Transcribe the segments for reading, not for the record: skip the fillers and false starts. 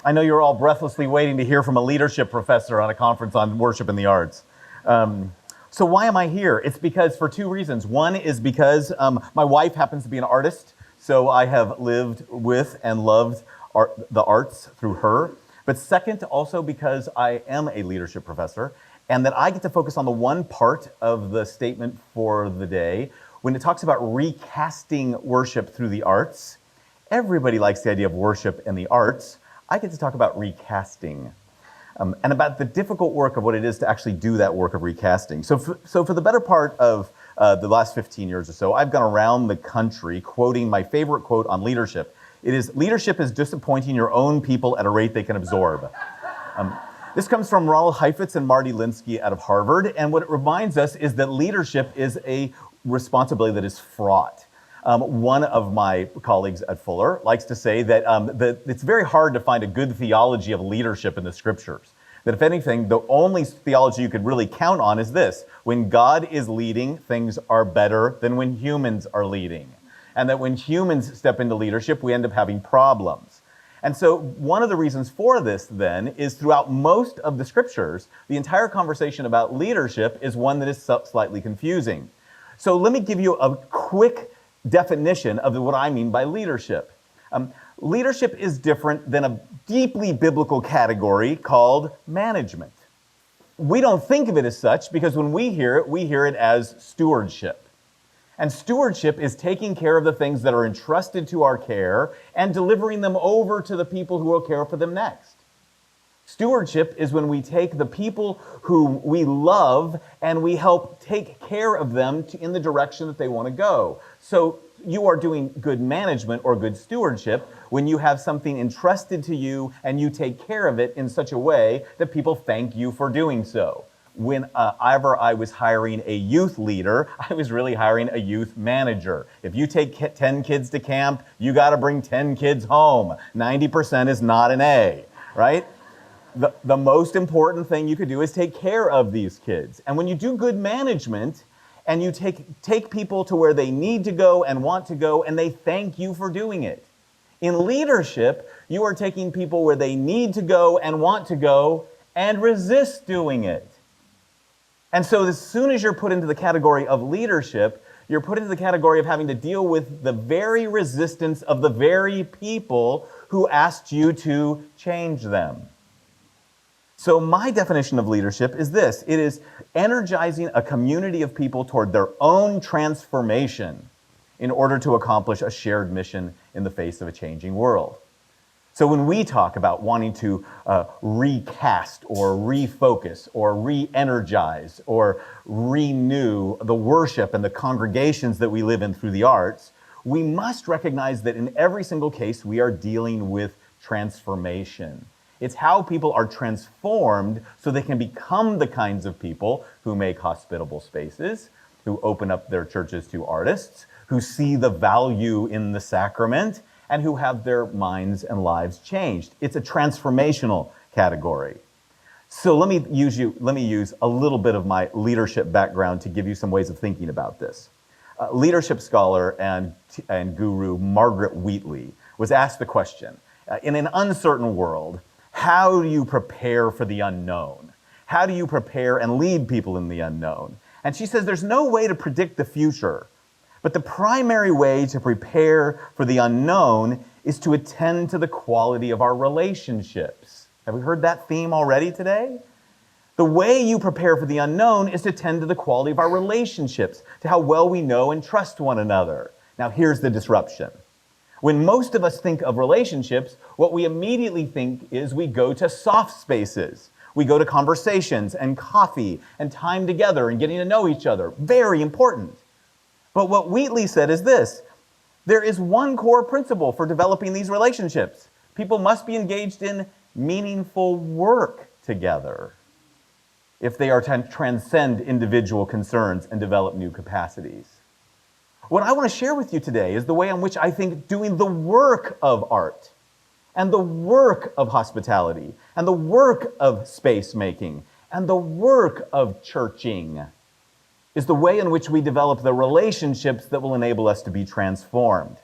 I know you're all breathlessly waiting to hear from a leadership professor on a conference on worship in the arts. So why am I here? It's because for two reasons. One is because my wife happens to be an artist, so I have lived with and loved the arts through her. But second, also because I am a leadership professor, and that I get to focus on the one part of the statement for the day when it talks about recasting worship through the arts. Everybody likes the idea of worship and the arts. I get to talk about recasting and about the difficult work of what it is to actually do that work of recasting. So for the better part of the last 15 years or so, I've gone around the country quoting my favorite quote on leadership. It is, leadership is disappointing your own people at a rate they can absorb. This comes from Ronald Heifetz and Marty Linsky out of Harvard, and what it reminds us is that leadership is a responsibility that is fraught. One of my colleagues at Fuller likes to say that, it's very hard to find a good theology of leadership in the scriptures. That if anything, the only theology you could really count on is this: when God is leading, things are better than when humans are leading. And that when humans step into leadership, we end up having problems. And so one of the reasons for this, then, is throughout most of the scriptures, the entire conversation about leadership is one that is slightly confusing. So let me give you a quick definition of what I mean by leadership. Leadership is different than a deeply biblical category called management. We don't think of it as such because when we hear it as stewardship. And stewardship is taking care of the things that are entrusted to our care and delivering them over to the people who will care for them next. Stewardship is when we take the people who we love and we help take care of them in the direction that they want to go. So you are doing good management or good stewardship when you have something entrusted to you and you take care of it in such a way that people thank you for doing so. Whenever I was hiring a youth leader, I was really hiring a youth manager. If you take 10 kids to camp, you got to bring 10 kids home. 90% is not an A, right? The most important thing you could do is take care of these kids. And when you do good management and you take people to where they need to go and want to go, and they thank you for doing it. In leadership, you are taking people where they need to go and want to go and resist doing it. And so as soon as you're put into the category of leadership, you're put into the category of having to deal with the very resistance of the very people who asked you to change them. So my definition of leadership is this: it is energizing a community of people toward their own transformation in order to accomplish a shared mission in the face of a changing world. So when we talk about wanting to recast or refocus or re-energize or renew the worship and the congregations that we live in through the arts, we must recognize that in every single case we are dealing with transformation. It's how people are transformed so they can become the kinds of people who make hospitable spaces, who open up their churches to artists, who see the value in the sacrament, and who have their minds and lives changed. It's a transformational category. So let me use a little bit of my leadership background to give you some ways of thinking about this. Leadership scholar and guru Margaret Wheatley was asked the question, in an uncertain world, how do you prepare for the unknown? How do you prepare and lead people in the unknown? And she says there's no way to predict the future, but the primary way to prepare for the unknown is to attend to the quality of our relationships. Have we heard that theme already today? The way you prepare for the unknown is to tend to the quality of our relationships, to how well we know and trust one another. Now here's the disruption. When most of us think of relationships, what we immediately think is we go to soft spaces. We go to conversations and coffee and time together and getting to know each other. Very important. But what Wheatley said is this: there is one core principle for developing these relationships. People must be engaged in meaningful work together if they are to transcend individual concerns and develop new capacities. What I want to share with you today is the way in which I think doing the work of art and the work of hospitality and the work of space making and the work of churching is the way in which we develop the relationships that will enable us to be transformed.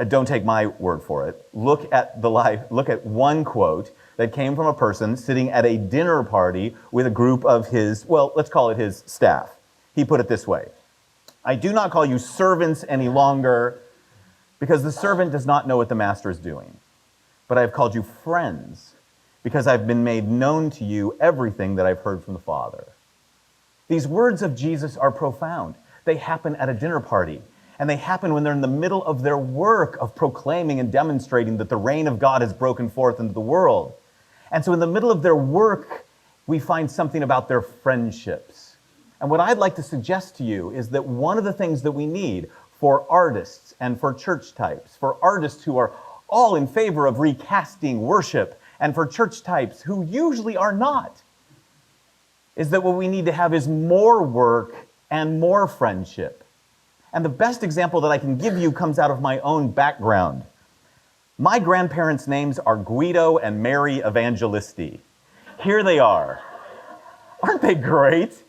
Don't take my word for it. Look at one quote that came from a person sitting at a dinner party with a group of his, well, let's call it his staff. He put it this way: I do not call you servants any longer, because the servant does not know what the master is doing. But I have called you friends, because I've been made known to you everything that I've heard from the Father. These words of Jesus are profound. They happen at a dinner party, and they happen when they're in the middle of their work of proclaiming and demonstrating that the reign of God has broken forth into the world. And so in the middle of their work, we find something about their friendships. And what I'd like to suggest to you is that one of the things that we need for artists and for church types, for artists who are all in favor of recasting worship, and for church types who usually are not, is that what we need to have is more work and more friendship. And the best example that I can give you comes out of my own background. My grandparents' names are Guido and Mary Evangelisti. Here they are. Aren't they great?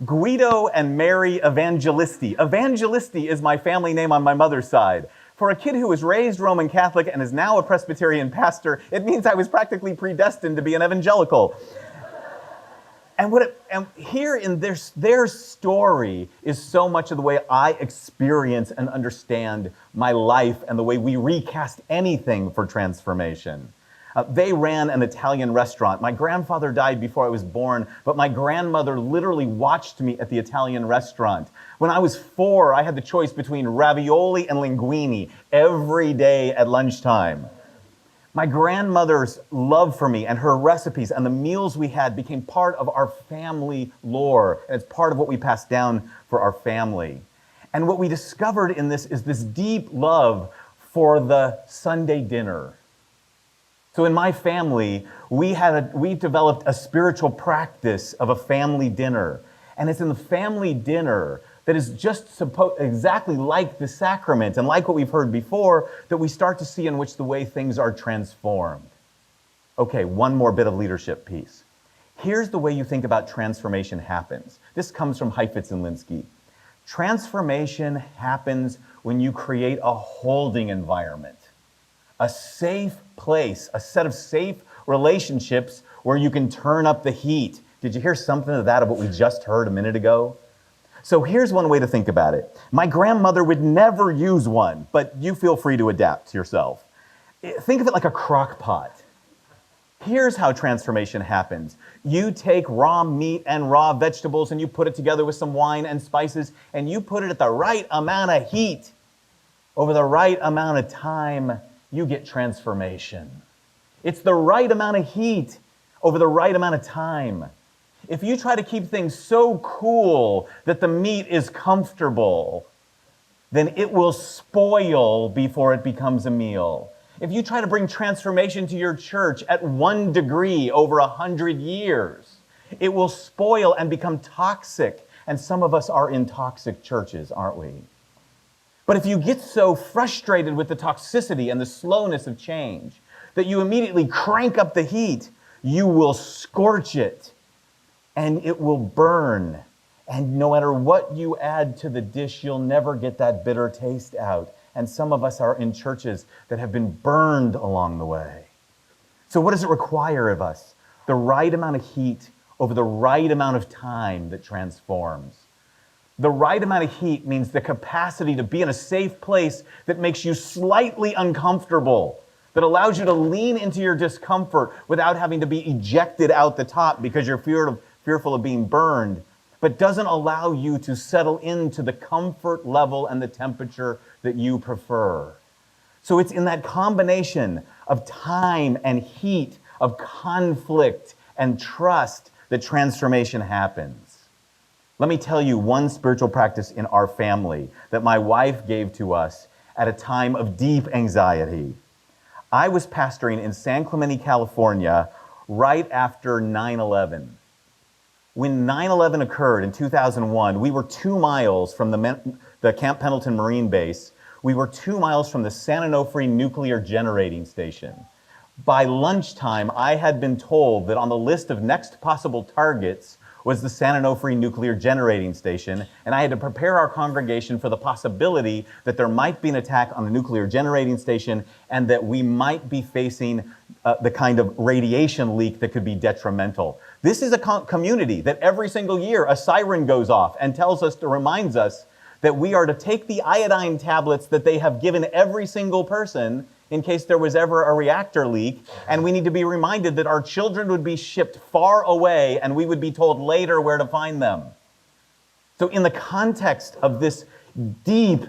Guido and Mary Evangelisti. Evangelisti is my family name on my mother's side. For a kid who was raised Roman Catholic and is now a Presbyterian pastor, it means I was practically predestined to be an evangelical. And here in their story is so much of the way I experience and understand my life and the way we recast anything for transformation. They ran an Italian restaurant. My grandfather died before I was born, but my grandmother literally watched me at the Italian restaurant. When I was 4, I had the choice between ravioli and linguine every day at lunchtime. My grandmother's love for me and her recipes and the meals we had became part of our family lore, and it's part of what we passed down for our family. And what we discovered in this is this deep love for the Sunday dinner. So in my family, we developed a spiritual practice of a family dinner. And it's in the family dinner that is just exactly like the sacrament and like what we've heard before, that we start to see in which the way things are transformed. Okay, one more bit of leadership piece. Here's the way you think about transformation happens. This comes from Heifetz and Linsky. Transformation happens when you create a holding environment, a safe place, a set of safe relationships where you can turn up the heat. Did you hear something of that of what we just heard a minute ago? So here's one way to think about it. My grandmother would never use one, but you feel free to adapt yourself. Think of it like a crock pot. Here's how transformation happens. You take raw meat and raw vegetables and you put it together with some wine and spices, and you put it at the right amount of heat. Over the right amount of time, you get transformation. It's the right amount of heat over the right amount of time. If you try to keep things so cool that the meat is comfortable, then it will spoil before it becomes a meal. If you try to bring transformation to your church at 1 degree over 100 years, it will spoil and become toxic. And some of us are in toxic churches, aren't we? But if you get so frustrated with the toxicity and the slowness of change that you immediately crank up the heat, you will scorch it and it will burn. And no matter what you add to the dish, you'll never get that bitter taste out. And some of us are in churches that have been burned along the way. So what does it require of us? The right amount of heat over the right amount of time that transforms. The right amount of heat means the capacity to be in a safe place that makes you slightly uncomfortable, that allows you to lean into your discomfort without having to be ejected out the top because you're fearful of being burned, but doesn't allow you to settle into the comfort level and the temperature that you prefer. So it's in that combination of time and heat, of conflict and trust, that transformation happens. Let me tell you one spiritual practice in our family that my wife gave to us at a time of deep anxiety. I was pastoring in San Clemente, California, right after 9/11. When 9/11 occurred in 2001, we were 2 miles from the Camp Pendleton Marine Base. We were 2 miles from the San Onofre nuclear generating station. By lunchtime, I had been told that on the list of next possible targets was the San Onofre nuclear generating station, and I had to prepare our congregation for the possibility that there might be an attack on the nuclear generating station and that we might be facing the kind of radiation leak that could be detrimental. This is a community that every single year a siren goes off and reminds us that we are to take the iodine tablets that they have given every single person in case there was ever a reactor leak, and we need to be reminded that our children would be shipped far away and we would be told later where to find them. So in the context of this deep,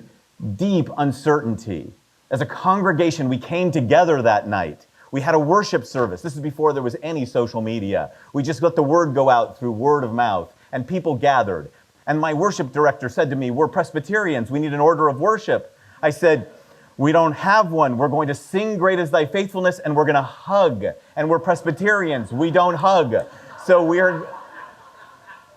deep uncertainty, as a congregation, we came together that night. We had a worship service. This is before there was any social media. We just let the word go out through word of mouth, and people gathered. And my worship director said to me, "We're Presbyterians, we need an order of worship." I said, "We don't have one. We're going to sing 'Great is Thy Faithfulness,' and we're going to hug. And we're Presbyterians, we don't hug."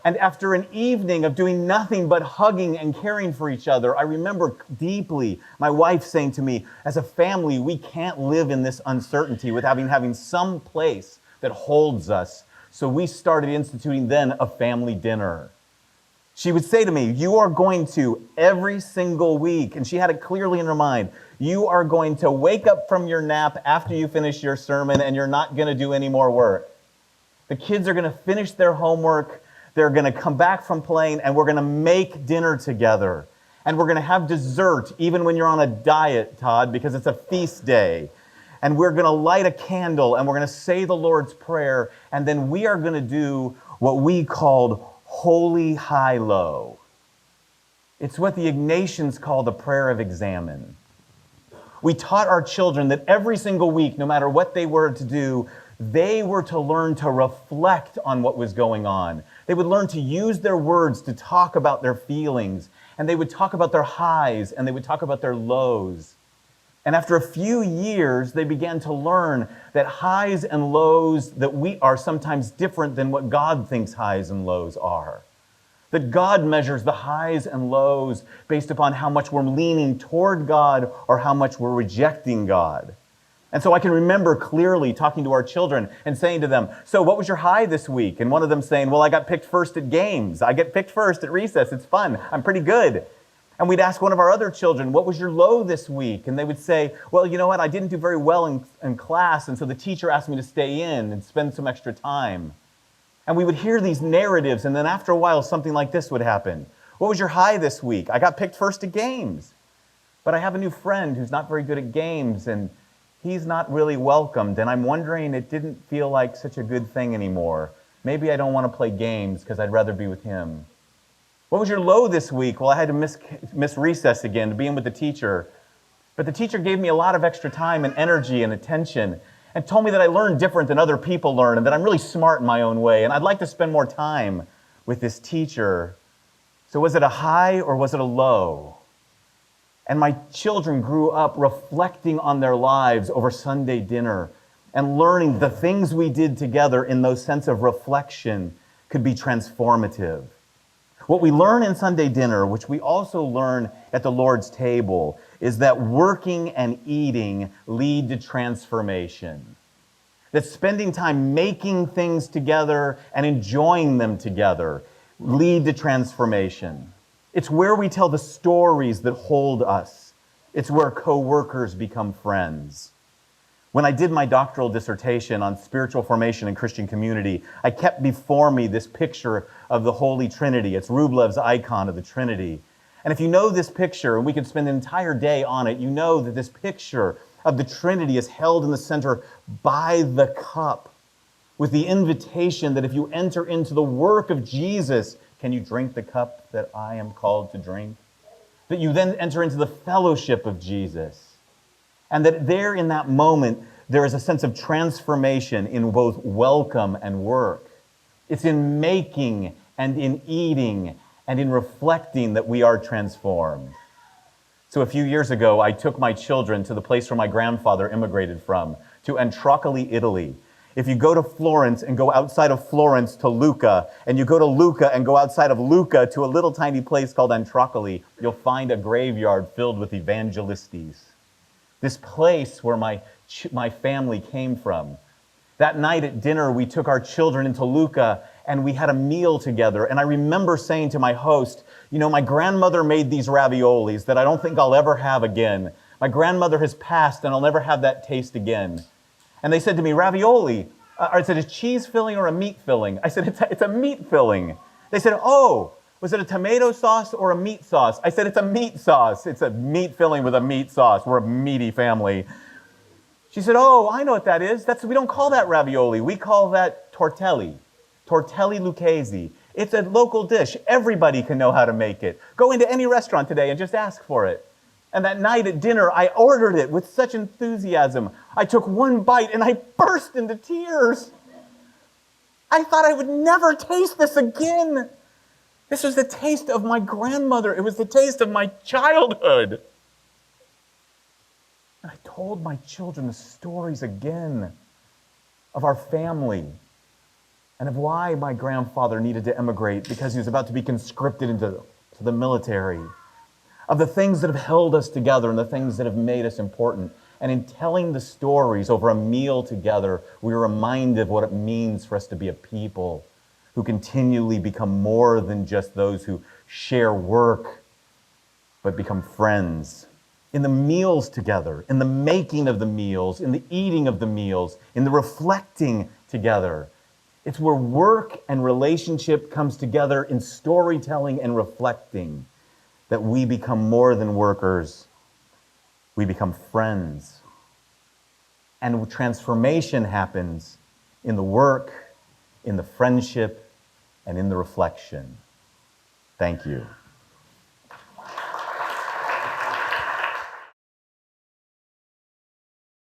And after an evening of doing nothing but hugging and caring for each other, I remember deeply my wife saying to me, as a family, we can't live in this uncertainty without having some place that holds us. So we started instituting then a family dinner. She would say to me, "You are going to, every single week," and she had it clearly in her mind, "you are going to wake up from your nap after you finish your sermon and you're not going to do any more work. The kids are going to finish their homework, they're going to come back from playing, and we're going to make dinner together. And we're going to have dessert even when you're on a diet, Todd, because it's a feast day. And we're going to light a candle and we're going to say the Lord's Prayer, and then we are going to do what we called holy high-low." It's what the Ignatians call the prayer of examine. We taught our children that every single week, no matter what they were to do, they were to learn to reflect on what was going on. They would learn to use their words to talk about their feelings, and they would talk about their highs, and they would talk about their lows. And after a few years, they began to learn that highs and lows that we are sometimes different than what God thinks highs and lows are. That God measures the highs and lows based upon how much we're leaning toward God or how much we're rejecting God. And so I can remember clearly talking to our children and saying to them, "So what was your high this week?" And one of them saying, "Well, I got picked first at games. I get picked first at recess. It's fun. I'm pretty good." And we'd ask one of our other children, "What was your low this week?" And they would say, "Well, you know what? I didn't do very well in class, and so the teacher asked me to stay in and spend some extra time." And we would hear these narratives, and then after a while, something like this would happen. "What was your high this week?" "I got picked first at games. But I have a new friend who's not very good at games, and he's not really welcomed, and I'm wondering, it didn't feel like such a good thing anymore. Maybe I don't want to play games because I'd rather be with him." "What was your low this week?" "Well, I had to miss recess again to be in with the teacher. But the teacher gave me a lot of extra time and energy and attention and told me that I learned different than other people learn and that I'm really smart in my own way, and I'd like to spend more time with this teacher." So was it a high or was it a low? And my children grew up reflecting on their lives over Sunday dinner and learning the things we did together in those sense of reflection could be transformative. What we learn in Sunday dinner, which we also learn at the Lord's table, is that working and eating lead to transformation. That spending time making things together and enjoying them together lead to transformation. It's where we tell the stories that hold us. It's where co-workers become friends. When I did my doctoral dissertation on spiritual formation and Christian community, I kept before me this picture of the Holy Trinity. It's Rublev's icon of the Trinity. And if you know this picture, and we could spend an entire day on it, you know that this picture of the Trinity is held in the center by the cup, with the invitation that if you enter into the work of Jesus, can you drink the cup that I am called to drink? That you then enter into the fellowship of Jesus. And that there in that moment, there is a sense of transformation in both welcome and work. It's in making and in eating and in reflecting that we are transformed. So a few years ago, I took my children to the place where my grandfather immigrated from, to Antrocoli, Italy. If you go to Florence and go outside of Florence to Lucca, and you go to Lucca and go outside of Lucca to a little tiny place called Antrocoli, you'll find a graveyard filled with evangelistes. This place where my family came from. That night at dinner, we took our children into Lucca and we had a meal together. And I remember saying to my host, my grandmother made these raviolis that I don't think I'll ever have again. My grandmother has passed and I'll never have that taste again. And they said to me, ravioli, is it a cheese filling or a meat filling? I said, it's a meat filling. They said, oh, was it a tomato sauce or a meat sauce? I said, it's a meat sauce. It's a meat filling with a meat sauce. We're a meaty family. She said, oh, I know what that is. We don't call that ravioli. We call that tortelli lucchese. It's a local dish. Everybody can know how to make it. Go into any restaurant today and just ask for it. And that night at dinner, I ordered it with such enthusiasm. I took one bite and I burst into tears. I thought I would never taste this again. This was the taste of my grandmother. It was the taste of my childhood. And I told my children the stories again of our family and of why my grandfather needed to emigrate because he was about to be conscripted into the military, of the things that have held us together and the things that have made us important. And in telling the stories over a meal together, we were reminded of what it means for us to be a people who continually become more than just those who share work, but become friends. In the meals together, in the making of the meals, in the eating of the meals, in the reflecting together. It's where work and relationship comes together in storytelling and reflecting that we become more than workers. We become friends. And transformation happens in the work, in the friendship, and in the reflection. Thank you.